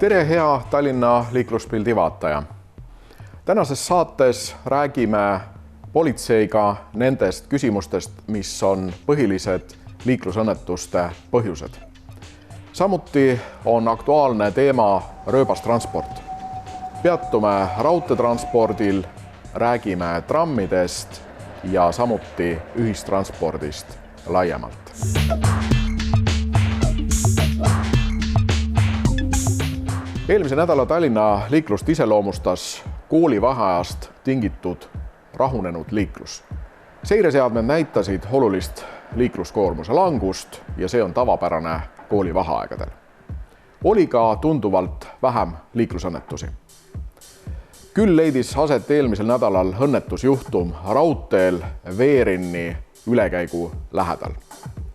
Tere, hea Tallinna liikluspildi vaataja! Tänases saates räägime politseiga nendest küsimustest, mis on põhilised liiklusõnnetuste põhjused. Samuti on aktuaalne teema rööbastransport. Peatume raudteetranspordil, räägime trammidest ja samuti ühistranspordist laiemalt. Eelmise nädala Tallinna liiklust iseloomustas koolivaheajast tingitud rahunenud liiklus. Seireseadmed näitasid olulist liikluskoormuse langust ja see on tavapärane koolivaheaegadel. Oli ka tunduvalt vähem liiklusõnnetusi. Küll leidis aset eelmisel nädalal õnnetusjuhtum raudteel Veerinni ülekäigu lähedal.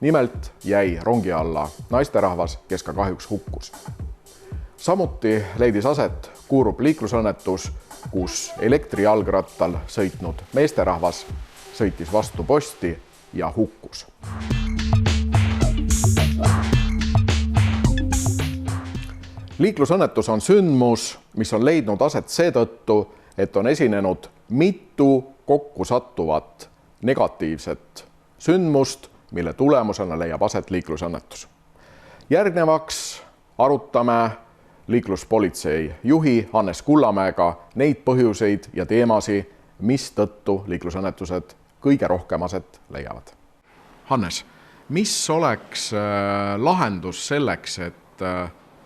Nimelt jäi rongi alla naisterahvas, kes ka kahjuks hukkus. Samuti leidis aset Kuurup liiklusõnnetus, kus elektrijalgrattal sõitnud meesterahvas sõitis vastu posti ja hukkus. Liiklusõnnetus on sündmus, mis on leidnud aset seetõttu, et on esinenud mitu kokku sattuvat negatiivset sündmust, mille tulemusena leiab aset liiklusõnnetus. Järgnevaks arutame liikluspolitsei juhi Hannes Kullamäega neid põhjuseid ja teemasi, mis tõttu liiklusõnnetused kõige rohkem aset leiavad. Hannes, mis oleks lahendus selleks, et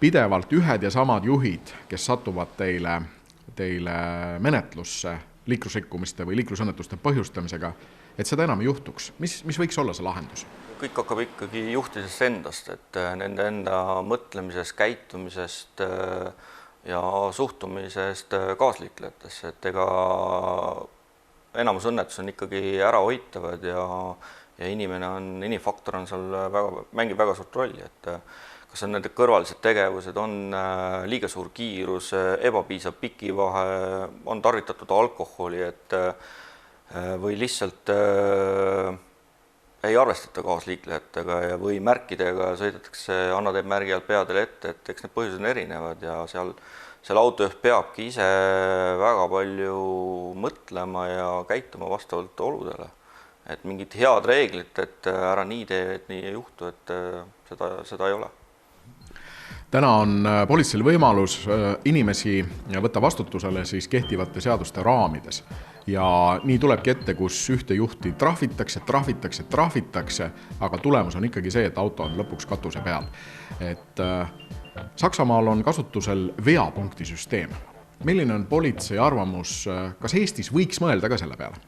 pidevalt ühed ja samad juhid, kes satuvad teile menetlusse liiklusrikkumiste või liiklusõnnetuste põhjustamisega, et seda enam ei juhtuks? Mis võiks olla see lahendus? Kõik hakkab ikkagi juhtidest endast, et nende enda mõtlemisest, käitumisest ja suhtumisest kaasliiklejatesse, et ega enamus õnnetus on ikkagi ärahoitavad ja inimfaktor on seal mängib väga suurt rolli, et kas on nende kõrvalised tegevused, on liiga suur kiirus, ebapiisav pikivahe, on tarvitatud alkoholi, või lihtsalt ei arvestata kaasliiklejatega või märkidega sõidetakse, Anna teeb märgi alt peadele ette, et eks need põhjused on erinevad ja seal autojuht peabki ise väga palju mõtlema ja käituma vastavalt oludele. Et mingid head reeglit, et ära nii tee, et nii ei juhtu, et seda ei ole. Täna on politseil võimalus inimesi võtta vastutusele siis kehtivate seaduste raamides. Ja nii tulebki ette, kus ühte juhti trahvitakse, aga tulemus on ikkagi see, et auto on lõpuks katuse peal. Et Saksamaal on kasutusel veapunktisüsteem. Milline on politsei arvamus, kas Eestis võiks mõelda ka selle peale?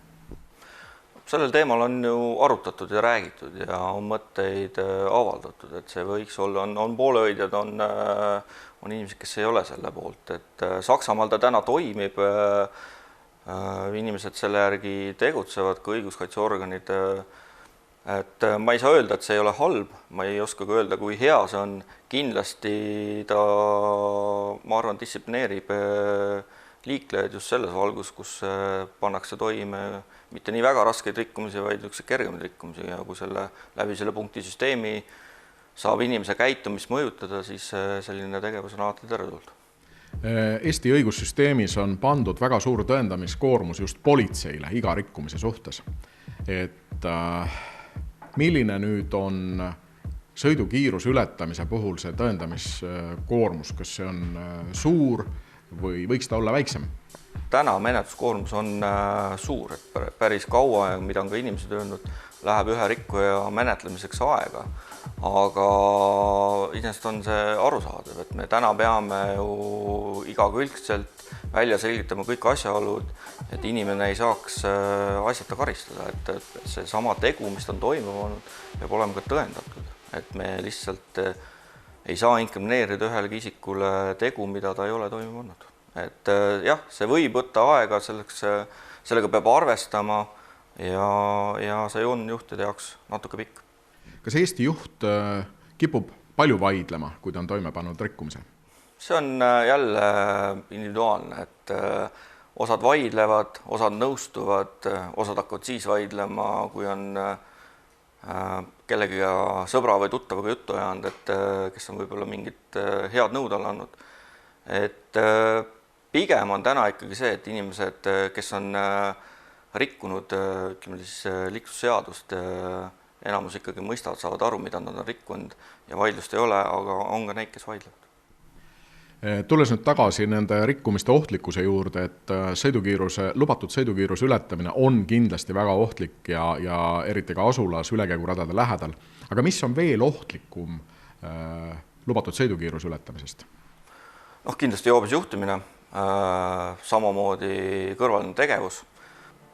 Sellel teemal on ju arutatud ja räägitud ja on mõtteid avaldatud, et see võiks olla, on poolehoidjad, on inimesed, kes ei ole selle poolt, et Saksamaal ta täna toimib, inimesed selle järgi tegutsevad, ka õiguskaitseorganid, et ma ei saa öelda, et see ei ole halb, ma ei oska ka öelda, kui hea see on, kindlasti ta, ma arvan, distsiplineerib liiklejaid just selles valgus, kus pannakse toime mitte nii väga raskeid rikkumisi, vaid kergemaid rikkumisi ja kui läbi selle punktisüsteemi saab inimese käitumist mõjutada, siis selline tegevus on alati teretulnud. Eesti õigussüsteemis on pandud väga suur tõendamiskoormus just politseile iga rikkumise suhtes. Et milline nüüd on sõidukiiruse ületamise puhul see tõendamiskoormus, kas see on suur või võiks ta olla väiksem? Täna menetluskoormus on suur, et päris kaua, mida on ka inimesed öelnud, läheb ühe rikkuja menetlemiseks aega. Aga iseenesest on see arusaadav, et me täna peame ju igakülgselt välja selgitama kõik asjaolud, et inimene ei saaks asjata karistada, et see sama tegu, mis on toimunud, peab olema ka tõendatud. Et me lihtsalt ei saa inkrimineerida ühelegi isikule tegu, mida ta ei ole toimunud. Et jah, see võib võtta aega, sellega peab arvestama ja see on juhtide jaoks natuke pikk. Kas Eesti juht kipub palju vaidlema, kui ta on toime pannud rikkumise? See on jälle individuaalne, et osad vaidlevad, osad nõustuvad, osad hakkavad siis vaidlema, kui on kellegiga sõbra või tuttavaga juttu ajanud, et kes on võib-olla mingit head nõud alla andnud. et pigem on täna ikkagi see, et inimesed, kes on rikkunud liiklusseadust, enamus ikkagi mõistavad, saavad aru, mida nad on rikkunud ja vaidlust ei ole, aga on ka neid, kes vaidlevad. Tulles nüüd tagasi nende rikkumiste ohtlikkuse juurde, et lubatud sõidukiiruse ületamine on kindlasti väga ohtlik ja eriti ka asulas ülekäiguradade lähedal. Aga mis on veel ohtlikum lubatud sõidukiiruse ületamisest? Kindlasti joobes juhtimine, samamoodi kõrvaline tegevus.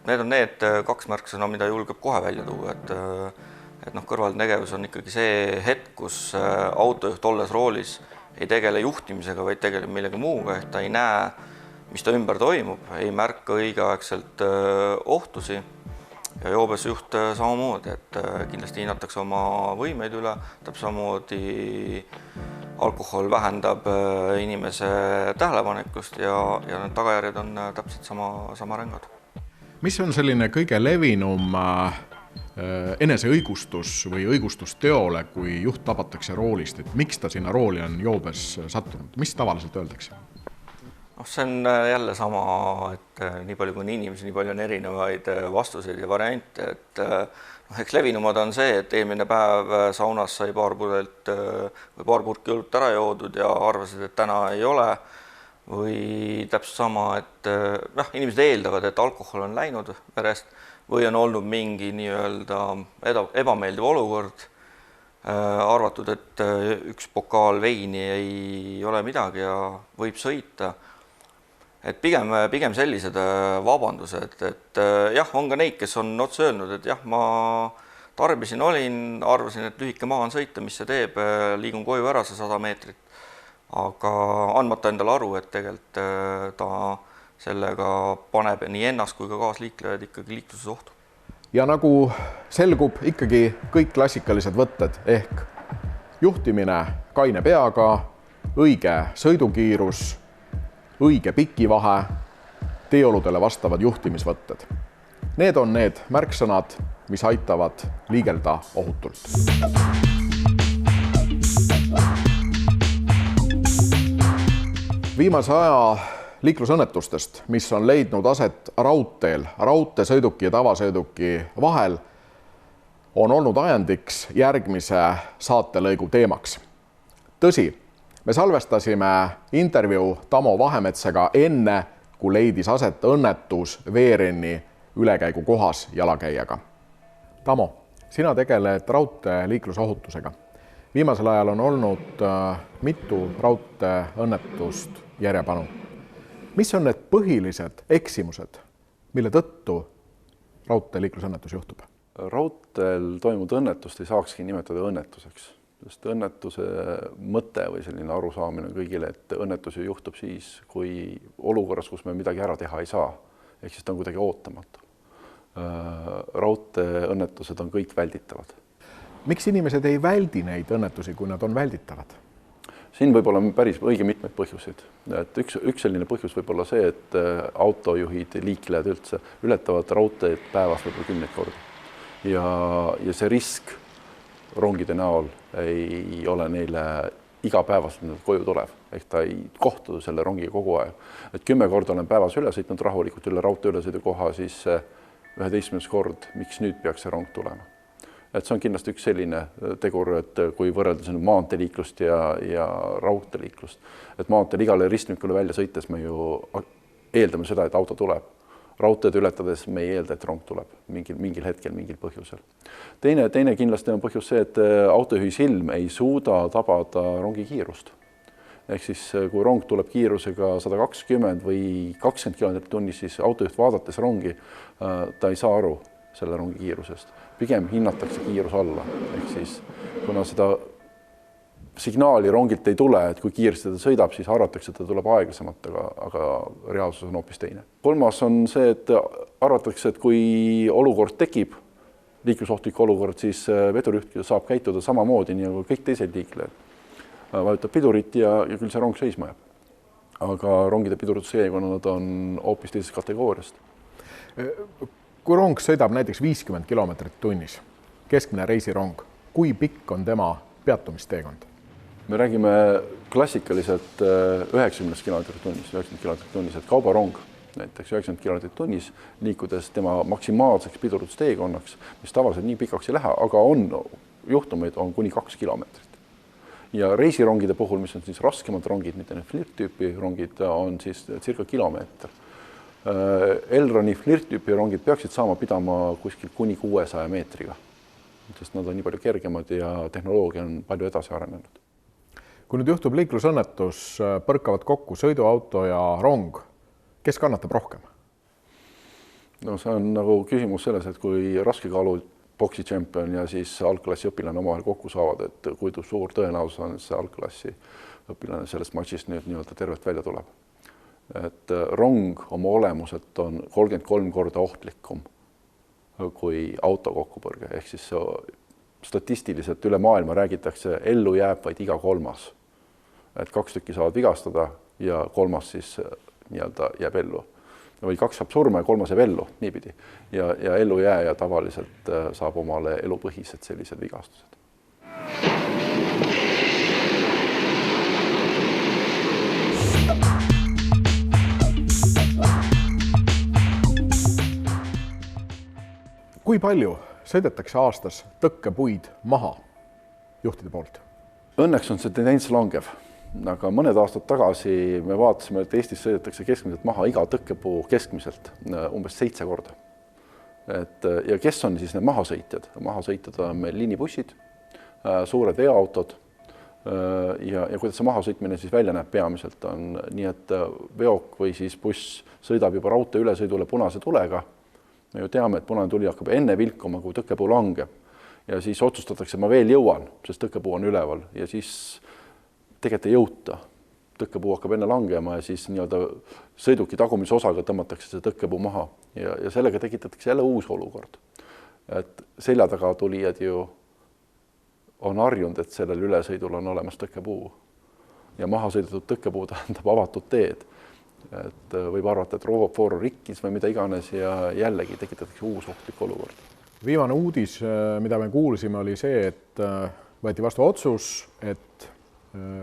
Need on need kaks märksõna, mida julgeb kohe välja tuua, et kõrvaline tegevus on ikkagi see hetk, kus autojuht olles roolis ei tegele juhtimisega, vaid tegeleb millegi muuga, ehk ta ei näe, mis ta ümber toimub, ei märka õigeaegselt ohtusi ja joobes juht samamoodi, et kindlasti hinnatakse oma võimeid üle, täpselt samamoodi alkohol vähendab inimese tähelepanekust ja need tagajärjed on täpselt sama rängad. Mis on selline kõige levinum eneseõigustus või õigustus teole, kui juht tabatakse roolist, et miks ta sinna rooli on joobes sattunud? Mis tavaliselt öeldakse? See on jälle sama, et nii palju kui on inimesi, nii palju on erinevaid vastuseid ja variante, et eks levinumad on see, et eelmine päev saunas sai paar purki õlut ära joodud ja arvasid, et täna ei ole, või täpselt sama, et inimesed eeldavad, et alkohol on läinud verest või on olnud mingi ebameeldiv olukord, arvatud, et üks pokaal veini ei ole midagi ja võib sõita. Et pigem sellised vabandused, et jah, on ka neid, kes on otse öelnud, et jah, ma tarbisin, arvasin, et lühike maa on sõita, mis see teeb, liigun koju ära see 100 meetrit, aga andmata endale aru, et tegelikult ta sellega paneb nii ennast kui ka kaasliiklejad ikkagi liikluses ohtu. Ja nagu selgub ikkagi kõik klassikalised võtted ehk juhtimine kaine peaga, õige sõidukiirus, õige pikivahe, teeoludele vastavad juhtimisvõtted. Need on need märksõnad, mis aitavad liigelda ohutult. Viimase aja liiklusõnnetustest, mis on leidnud aset raudteel, raudteesõiduki ja tavasõiduki vahel, on olnud ajendiks järgmise saatelõigu teemaks. Tõsi, me salvestasime intervjuu Tamo Vahemetsaga enne, kui leidis aset õnnetus Veerenni ülekäigu kohas jalakäijaga. Tamo, sina tegeled raudtee liiklusohutusega. Viimasel ajal on olnud mitu raudteeõnnetust järjepanu. Mis on need põhilised eksimused, mille tõttu raudtee liiklusõnnetus juhtub? Raudteel toimunud õnnetust ei saakski nimetada õnnetuseks, sest õnnetuse mõte või selline arusaamine kõigile, et õnnetus juhtub siis, kui olukorras, kus me midagi ära teha ei saa, ehk siis ta on kuidagi ootamatu. Raudteeõnnetused on kõik välditavad. Miks inimesed ei väldi neid õnnetusi, kui nad on välditavad? Siin võib olla päris õige mitmeid põhjuseid. Et üks selline põhjus võib olla see, et autojuhid, liiklejad üldse ületavad raudteed päevas võib-olla 10 korda. Ja see risk rongide näol ei ole neile igapäevaselt koju tulev. Ehk ta ei kohtu selle rongiga kogu aeg. Et 10 korda olen päevas üle sõitnud rahulikult üle raudtee ülesõidukoha, siis 11. kord, miks nüüd peaks see rong tulema. Et see on kindlasti üks selline tegur, et kui võrreldes maanteeliiklust ja raudteeliiklust, et maanteel igale ristmikule välja sõites me ju eeldame seda, et auto tuleb. Raudteed ületades me ei eelda, et rong tuleb mingil hetkel, mingil põhjusel. Teine kindlasti on põhjus see, et autojuhi silm ei suuda tabada rongi kiirust. Ehk siis kui rong tuleb kiirusega 120 või 20 km/h, siis autojuht vaadates rongi, ta ei saa aru selle rongi kiirusest. Pigem hinnatakse kiirus alla. Ehk siis, kuna seda signaali rongilt ei tule, et kui kiiresti ta sõidab, siis arvatakse, et ta tuleb aeglasemalt, aga reaalsus on hoopis teine. Kolmas on see, et arvatakse, et kui olukord tekib, liiklusohtlik olukord, siis vedurijuht saab käituda samamoodi, nii nagu kõik teised liiklejad. Vajutab pidurit ja küll see rong seisma jääb. Aga rongide piduritusseekonnad on hoopis teisest kategooriast. Kui rong sõidab näiteks 50 km/h, keskmine reisirong, kui pikk on tema peatumisteekond? Me räägime klassikaliselt 90 kilomeetrit tunnis, et kaubarong näiteks 90 kilomeetrit tunnis, liikudes tema maksimaalseks pidurdusteekonnaks, mis tavaliselt nii pikaks ei lähe, aga on juhtumeid on kuni 2 kilomeetrit. Ja reisirongide puhul, mis on siis raskemad rongid, mitte need Flirt-tüüpi rongid, on siis circa kilomeeter. Elroni Flirt-tüüpi rongid peaksid saama pidama kuskil kuni 600 meetriga, sest nad on nii palju kergemad ja tehnoloogia on palju edasi arenenud. Kui nüüd juhtub liiklusõnnetus, põrkavad kokku sõiduauto ja rong, kes kannatab rohkem? No see on nagu küsimus selles, et kui raskekaalu boksi tšempion ja siis algklassi õpilane omavahel kokku saavad, et kui suur tõenäosus on, et see algklassi õpilane sellest matšist nüüd nii-öelda tervelt välja tuleb. Et rong oma olemuselt on 33 korda ohtlikum kui auto kokkupõrge. Ehk siis statistiliselt üle maailma räägitakse, ellu jääb vaid iga 3. Et 2 tükki saavad vigastada ja 3 siis nii-öelda jääb ellu. Või 2 saab surma ja 3 jääb ellu, niipidi. Ja ellu jääja tavaliselt saab omale elupõhised sellised vigastused. Kui palju sõidetakse aastas tõkkepuid maha juhtide poolt? Õnneks on see tendents langev. Aga mõned aastad tagasi me vaatasime, et Eestis sõidetakse keskmiselt maha iga tõkkepuu keskmiselt umbes 7 korda. Ja kes on siis need mahasõitjad? Mahasõitjad on meil liinibussid, suured veoautod ja kuidas see mahasõitmine siis välja näeb peamiselt on nii, et veok või siis buss sõidab juba raudtee ülesõidule punase tulega. Me ju teame, et punane tuli hakkab enne vilkuma, kui tõkkepuu langeb ja siis otsustatakse, ma veel jõuan, sest tõkkepuu on üleval ja siis tegelikult ei jõuta. Tõkkepuu hakkab enne langema ja siis nii-öelda sõiduki tagumise osaga tõmmatakse see tõkkepuu maha ja sellega tekitatakse jälle uus olukord. Et selja taga tulijad ju on harjunud, et sellel ülesõidul on olemas tõkkepuu ja maha sõidetud tõkkepuu tähendab avatud teed. Et võib arvata, et roofoor rikkis või mida iganes ja jällegi tekitatakse uus ohtlik olukord. Viimane uudis, mida me kuulsime, oli see, et võeti vastu otsus, et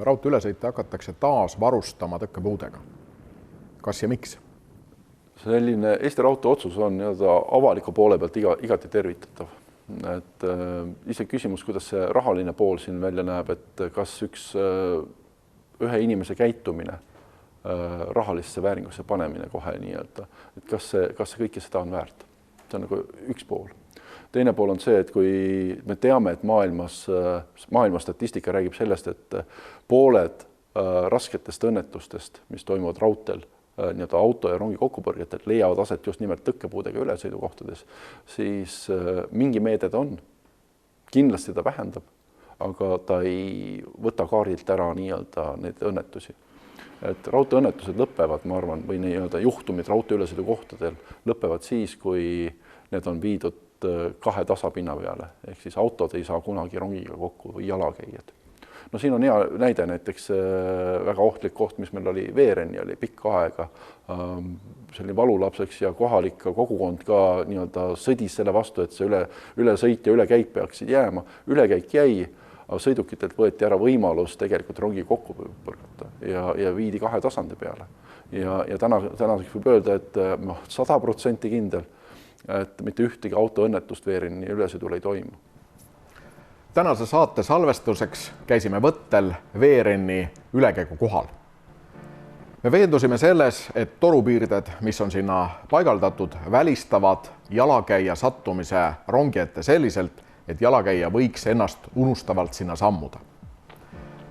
raudteeülesõite hakatakse taas varustama tõkkepuudega. Kas ja miks? Selline Eesti raudtee otsus on avaliku poole pealt igati tervitatav. Et ise küsimus, kuidas see rahaline pool siin välja näeb, et kas ühe inimese käitumine rahalisse vääringusse panemine kohe nii-öelda, et kas see kõike seda on väärt. See on nagu üks pool. Teine pool on see, et kui me teame, et maailma statistika räägib sellest, et pooled rasketest õnnetustest, mis toimuvad raudteel, nii-öelda auto ja rongi kokkupõrgetel, leiavad aset just nimelt tõkkepuudega ülesõidukohtades, siis mingi meede ta on. Kindlasti ta vähendab, aga ta ei võta kaardilt ära nii-öelda neid õnnetusi. Et raudteeõnnetused lõpevad, ma arvan, või nii-öelda juhtumid raudtee ülesõidukohtadel lõpevad siis, kui need on viidud 2 tasapinna peale, ehk siis autod ei saa kunagi rongiga kokku või jalakäijad. No siin on hea näide näiteks väga ohtlik koht, mis meil oli Veereni, oli pikka aega selline valulapseks ja kohalik kogukond ka nii-öelda sõdis selle vastu, et see ülesõit ja ülekäik peaksid jääma. Ülekäik jäi, aga sõidukitelt võeti ära võimalus tegelikult rongi kokku põrgata ja viidi 2 tasandi peale. Ja tänaseks võib öelda, et 100% kindel, et mitte ühtegi autoõnnetust Veereni ülesõidul ei toimu. Tänase saate salvestuseks käisime võttel Veereni ülekäigu kohal. Me veendusime selles, et torupiirded, mis on sinna paigaldatud, välistavad jalakäija sattumise rongi ette selliselt, et jalakäija võiks ennast unustavalt sinna sammuda.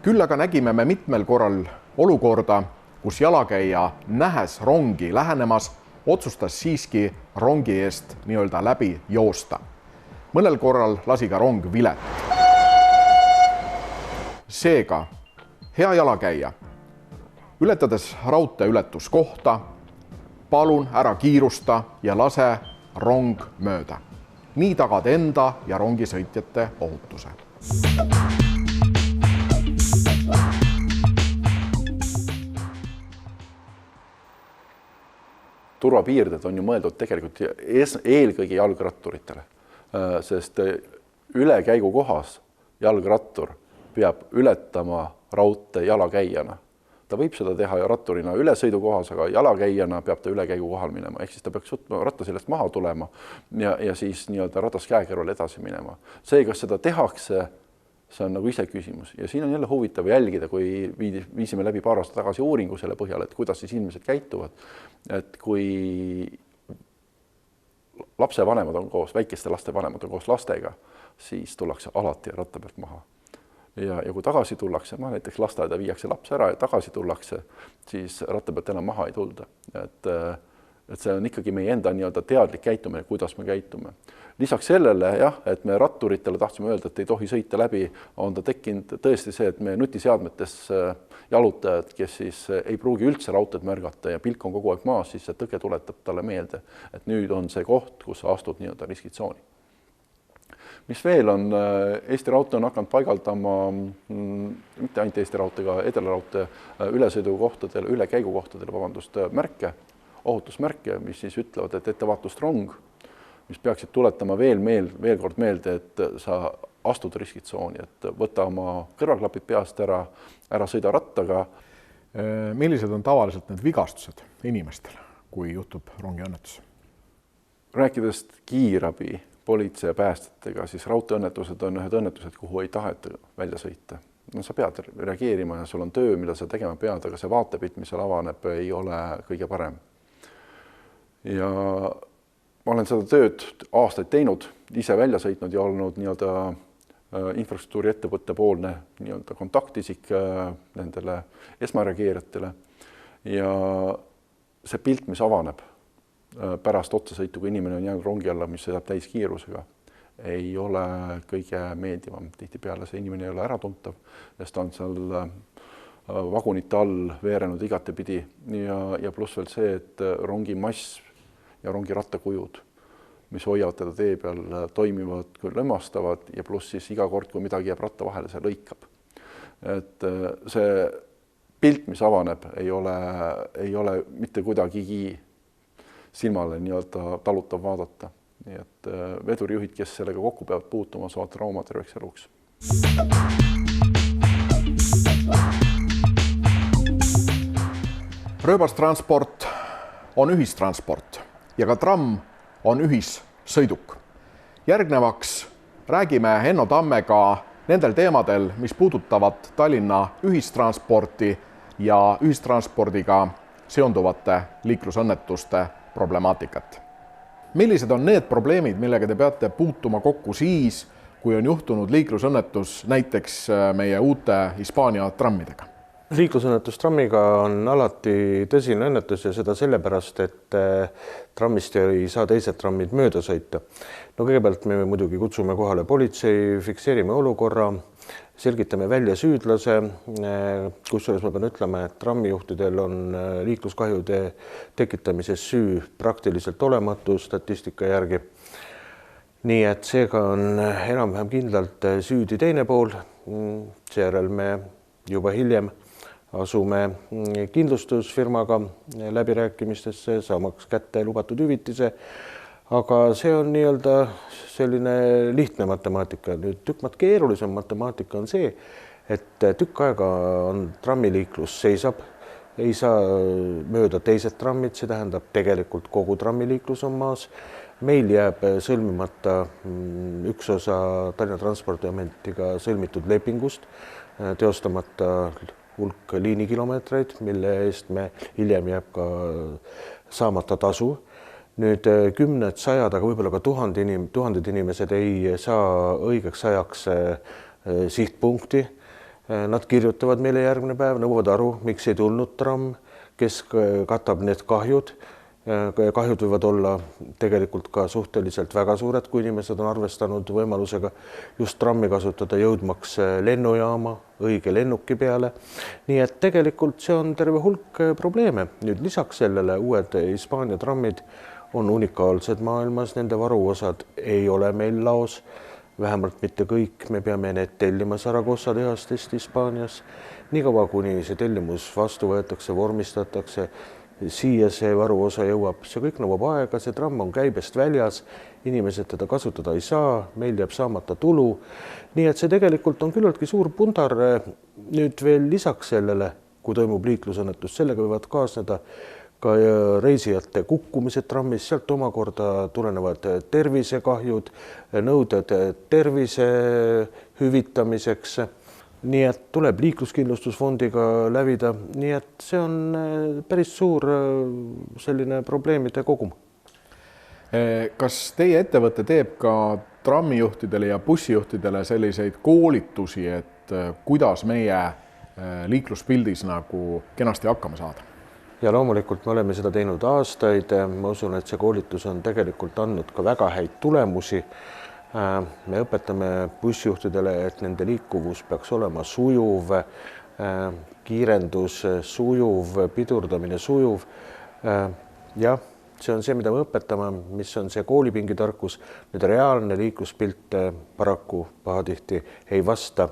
Küll aga nägime me mitmel korral olukorda, kus jalakäija nähes rongi lähenemas, otsustas siiski rongi eest nii-öelda läbi joosta. Mõnel korral lasi ka rong vilet. Seega, hea jalakäija, ületades raudtee ületuskohta, palun ära kiirusta ja lase rong mööda. Nii tagad enda ja rongisõitjate ohutuse. Turvapiirded on ju mõeldud tegelikult eelkõige jalgratturitele, sest ülekäigu kohas jalgrattur peab ületama raudtee jalakäijana. Ta võib seda teha ja ratturina ülesõidukohas, aga jalakäijana peab ta ülekäigukohal minema. Ehk siis ta peaks võtma ratta sellest maha tulema ja siis nii-öelda ratas käekäärul edasi minema. See, kas seda tehakse, see on nagu ise küsimus ja siin on jälle huvitav jälgida, kui viisime läbi paar aastat tagasi uuringu selle põhjal, et kuidas siis inimesed käituvad, et kui lapsevanemad on koos, väikeste laste vanemad on koos lastega, siis tullakse alati ratta pealt maha. Ja kui tagasi tullakse, näiteks lasteaeda viiakse laps ära ja tagasi tullakse, siis ratta pealt enam maha ei tulda. Et see on ikkagi meie enda nii-öelda teadlik käitumine, kuidas me käitume. Lisaks sellele, jah, et me ratturitele tahtsime öelda, et ei tohi sõita läbi, on ta tekkinud tõesti see, et meie nutiseadmetes jalutajad, kes siis ei pruugi üldse raudteed märgata ja pilk on kogu aeg maas, siis see tõke tuletab talle meelde, et nüüd on see koht, kus sa astud nii-öelda riskitsooni. Mis veel on, Eesti Raudtee on hakanud paigaldama, mitte ainult Eesti Raudteega, Edelaraudtee ülesõidukohtadele, ülekäigukohtadele, märke, ohutusmärke, mis siis ütlevad, et ettevaatust rong, mis peaksid tuletama veel kord meelde, et sa astud riskitsooni, et võta oma kõrvaklapid peast ära sõida rattaga. Millised on tavaliselt need vigastused inimestele, kui juhtub rongiõnnetus? Rääkides kiirabi, politsei ja päästetega, siis raudteeõnnetused on ühed õnnetused, kuhu ei taheta välja sõita. No, sa pead reageerima ja sul on töö, mida sa tegema pead, aga see vaatepilt, mis seal avaneb, ei ole kõige parem. Ja ma olen seda tööd aastaid teinud, ise välja sõitnud ja olnud nii-öelda infrastruktuuri ettevõtte poolne nii-öelda kontaktisik nendele esmareageerijatele. Ja see pilt, mis avaneb pärast otsesõitu, kui inimene on jäänud rongi alla, mis sõidab täis kiirusega, ei ole kõige meeldivam. Tihtipeale see inimene ei ole äratuntav, sest ta on seal vagunite all veerenud igatepidi ja pluss veel see, et rongi mass ja rongi rattakujud, mis hoiavad teda tee peal, toimivad, kui lömastavad ja pluss siis iga kord, kui midagi jääb ratta vahele, see lõikab. Et see pilt, mis avaneb, ei ole mitte kuidagigi silmale nii-öelda talutav vaadata. Nii et vedurijuhid, kes sellega kokku peavad puutuma, saavad trauma terveks eluks. Rööbastransport on ühistransport ja ka tramm on ühissõiduk. Järgnevaks räägime Henno Tammega nendel teemadel, mis puudutavad Tallinna ühistransporti ja ühistranspordiga seonduvate liiklusõnnetuste problemaatikat. Millised on need probleemid, millega te peate puutuma kokku siis, kui on juhtunud liiklusõnnetus näiteks meie uute Hispaania trammidega? Liiklusõnnetus trammiga on alati tõsine õnnetus ja seda sellepärast, et trammist ei saa teised trammid mööda sõita. No kõigepealt me muidugi kutsume kohale politsei, fikseerime olukorra, selgitame välja süüdlase, kusjuures ma pean ütlema, et trammijuhtidel on liikluskahjude tekitamises süü praktiliselt olematu statistika järgi. Nii et seega on enam-vähem kindlalt süüdi teine pool, seejärel me juba hiljem asume kindlustusfirmaga läbirääkimistesse, saamaks kätte lubatud hüvitise, aga see on nii-öelda selline lihtne matemaatika. Nüüd tükk keerulisem matemaatika on see, et tükk aega on trammiliiklus seisab, ei saa mööda teised trammid, see tähendab tegelikult kogu trammiliiklus on maas. Meil jääb sõlmimata üks osa Tallinna Transpordiametiga sõlmitud lepingust, teostamata hulk liinikilomeetreid, mille eest me hiljem jääb ka saamata tasu. Nüüd kümned, sajad, aga võib-olla ka tuhanded inimesed ei saa õigeks ajaks sihtpunkti. Nad kirjutavad meile järgmine päev, nõuavad aru, miks ei tulnud tramm, kes katab need kahjud. Kahjud võivad olla tegelikult ka suhteliselt väga suured, kui inimesed on arvestanud võimalusega just trammi kasutada jõudmaks lennujaama õige lennuki peale. Nii et tegelikult see on terve hulk probleeme. Nüüd lisaks sellele uued Hispaania trammid on unikaalsed maailmas, nende varuosad ei ole meil laos, vähemalt mitte kõik, me peame need tellima Saragossa tehastest Hispaanias. Nii kaua, kuni see tellimus vastu võetakse, vormistatakse, siia see varuosa jõuab, see kõik nõuab aega, see tramm on käibest väljas, inimesed teda kasutada ei saa, meil jääb saamata tulu. Nii et see tegelikult on küllaltki suur pundar. Nüüd veel lisaks sellele, kui toimub liiklusõnnetus, sellega võivad kaasneda ka reisijate kukkumised trammis, sealt omakorda tulenevad tervisekahjud, nõuded tervise hüvitamiseks. Nii et tuleb liikluskindlustusfondiga lävida, nii et see on päris suur selline probleemide kogum. Kas teie ettevõte teeb ka trammijuhtidele ja bussijuhtidele selliseid koolitusi, et kuidas meie liikluspildis nagu kenasti hakkama saada? Ja loomulikult me oleme seda teinud aastaid. Ma usun, et see koolitus on tegelikult andnud ka väga häid tulemusi. Me õpetame bussijuhtidele, et nende liikuvus peaks olema sujuv, kiirendus sujuv, pidurdamine sujuv. Jah, see on see, mida me õpetame, mis on see koolipingitarkus. Nüüd reaalne liikluspilt paraku pahatihti ei vasta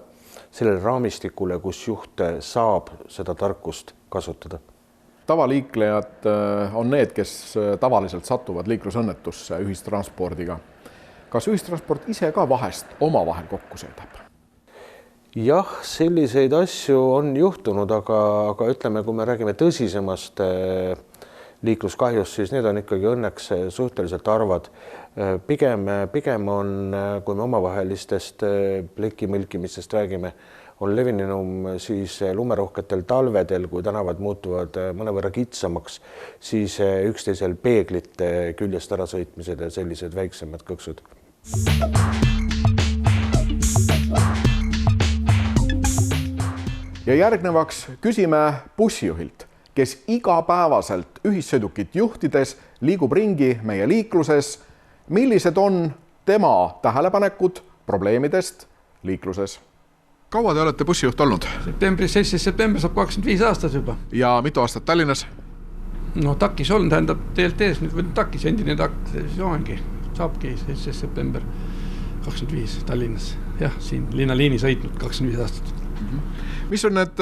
sellele raamistikule, kus juht saab seda tarkust kasutada. Tavaliiklejad on need, kes tavaliselt satuvad liiklusõnnetusse ühistranspordiga. Kas ühistransport ise ka vahest omavahel kokku sõidab? Jah, selliseid asju on juhtunud, aga ütleme, kui me räägime tõsisemast liikluskahjust, siis need on ikkagi õnneks suhteliselt harvad. Pigem on, kui me omavahelistest plikimõlkimistest räägime, on levinum siis lumerohketel talvedel, kui tänavad muutuvad mõnevõrra kitsamaks, siis üksteisel peeglite küljest ära sõitmised ja sellised väiksemad kõksud. Ja järgnevaks küsime bussijuhilt, kes igapäevaselt ühissõidukit juhtides liigub ringi meie liikluses. Millised on tema tähelepanekud probleemidest liikluses? Kaua te olete bussijuht olnud? 7. september saab 25 aastat juba. Ja mitu aastat Tallinnas? No takis on, tähendab TLT-s nüüd või takis, endine takt, siis ongi, saabki 7. september 25 Tallinnas. Jah, siin linnaliini sõitnud 25 aastat. Mis on need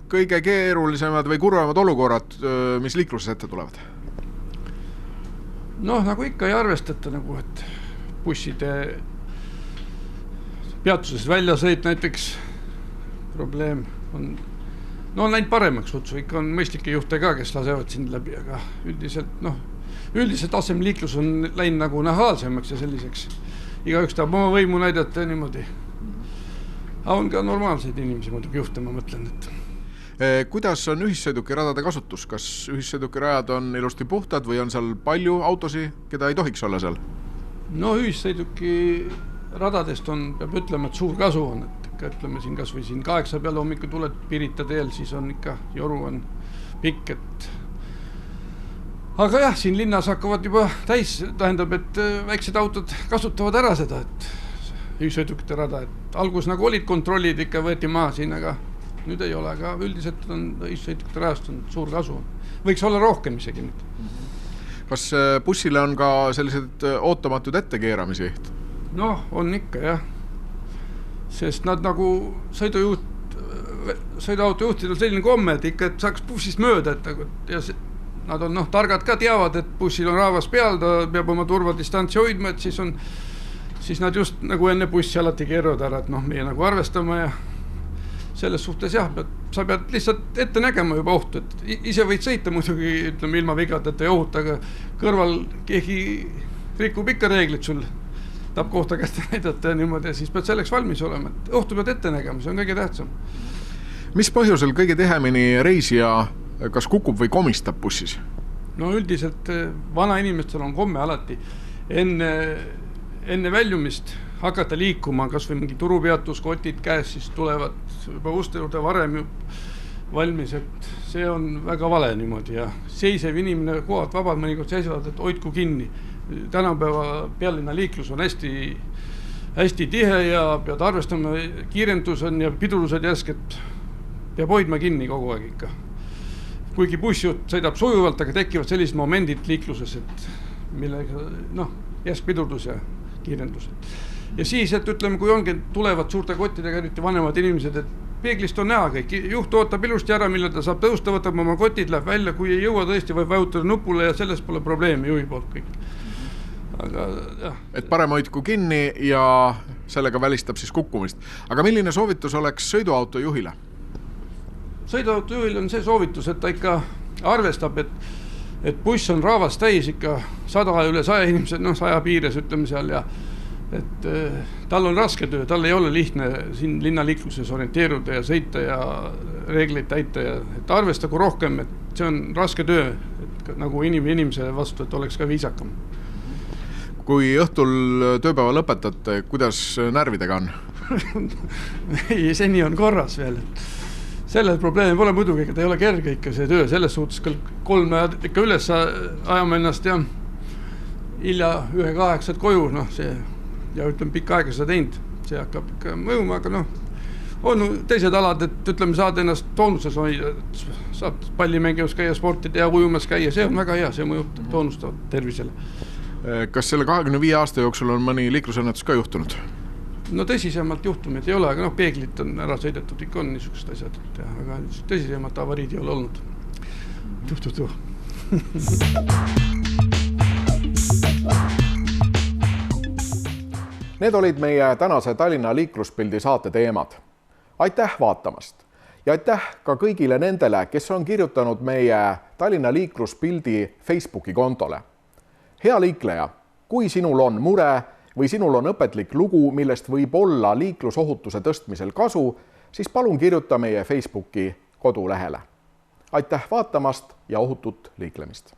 kõige keerulisemad või kurvemad olukorrad, mis liikluses ette tulevad? Noh, nagu ikka ei arvestata, nagu, et busside peatusest väljasõit näiteks probleem on, no on läinud paremaks otsu, ikka on mõistlikke juhte ka, kes lasevad sind läbi, aga üldiselt tasem liiklus on läinud nagu nahaalsemaks ja selliseks. Igaüks tahab oma võimu näidata niimoodi. Aga on ka normaalseid inimesi muidugi juhte, ma mõtlen, et. Kuidas on ühissõidukiradade kasutus? Kas ühissõidukirajad on ilusti puhtad või on seal palju autosi, keda ei tohiks olla seal? No ühissõiduki radadest on, peab ütlema, et suur kasu on, et ikka ütleme siin kas või siin 8 peale hommikul tuled Pirita teel, siis on ikka joru on pikk, et aga jah, siin linnas hakkavad juba täis, tähendab, et väiksed autod kasutavad ära seda, et ühissõidukite rada, et algus nagu olid kontrollid, ikka võeti maha siin, aga nüüd ei ole, aga üldiselt on ühissõidukite radast on suur kasu. Võiks olla rohkem isegi nüüd. Kas bussile on ka sellised ootamatud ettekeeramisi? Noh, on ikka jah, sest nad nagu sõiduauto juhtidel selline komme, et ikka et saaks bussist mööda, et ja nad on targad ka teavad, et bussil on rahvas peal, ta peab oma turvadistantsi hoidma, et siis nad just nagu enne bussi alati keeruvad ära, et meie nagu arvestama ja selles suhtes jah, sa pead lihtsalt ette nägema juba ohtu, et ise võid sõita muidugi, ütleme ilma vigadeta ja ohut, aga kõrval keegi rikub ikka reeglid sul. Tahab kohta kätte näidata ja niimoodi ja siis pead selleks valmis olema, et ohtu pead ette nägema, see on kõige tähtsam. Mis põhjusel kõige tihemini reisija kas kukub või komistab bussis? No üldiselt vana inimestel on komme alati enne väljumist hakata liikuma, kas või mingi turupeatus, kotid käes, siis tulevad juba uste juurde varem valmis, et see on väga vale niimoodi ja seisev inimene kohad vabad mõnikord seisavad, et hoidku kinni. Tänapäeva pealinna liiklus on hästi tihe ja pead arvestama, kiirendus on ja pidurused järsk, et peab hoidma kinni kogu aeg ikka. Kuigi bussjuht sõidab sujuvalt, aga tekivad sellised momendid liikluses, et millega, järsk pidurdus ja kiirendus. Ja siis, et ütleme, kui ongi tulevad suurte kottidega eriti vanemad inimesed, et peeglist on näha kõik, juht ootab ilusti ära, millal ta saab tõusta, võtab oma kotid, läheb välja, kui ei jõua tõesti, võib vajutada nupule ja sellest pole probleemi juhi poolt kõik. Aga jah. Et parem hoidku kinni ja sellega välistab siis kukkumist. Aga milline soovitus oleks sõiduauto juhile? Sõiduauto juhil on see soovitus, et ta ikka arvestab, et buss on raavast täis ikka 100 üle 100 inimesed, 100 piires ütleme seal ja et tal on raske töö, tal ei ole lihtne siin linnaliikluses orienteeruda ja sõita ja reegleid täita ja et arvestagu rohkem, et see on raske töö, et nagu inimese vastu, et oleks ka viisakam. Kui õhtul tööpäeva lõpetate, kuidas närvidega on? Ei, seni on korras veel. Sellel probleemi pole muidugi, ta ei ole kerge ikka see töö, selles suhtes 3 ikka üles ajama ennast ja hilja 1-8 koju, see ja ütleme pikka aega seda teinud, see hakkab ikka mõjuma, aga on teised alad, et ütleme saad ennast toonuses hoida, saad pallimängijus käia, sportida ja ujumas käia, see on väga hea, see mõjub toonustavat tervisele. Kas selle 25 aasta jooksul on mõni liiklusõnnetus ka juhtunud? No tõsisemalt juhtumid ei ole, aga peeglit on ära sõidetud, ikka on niisugused asjad, aga tõsisemalt avariid ei ole olnud. Need olid meie tänase Tallinna liikluspildi saate teemad. Aitäh vaatamast ja aitäh ka kõigile nendele, kes on kirjutanud meie Tallinna liikluspildi Facebooki kontole. Hea liikleja, kui sinul on mure või sinul on õpetlik lugu, millest võib olla liiklusohutuse tõstmisel kasu, siis palun kirjuta meie Facebooki kodulehele. Aitäh vaatamast ja ohutut liiklemist!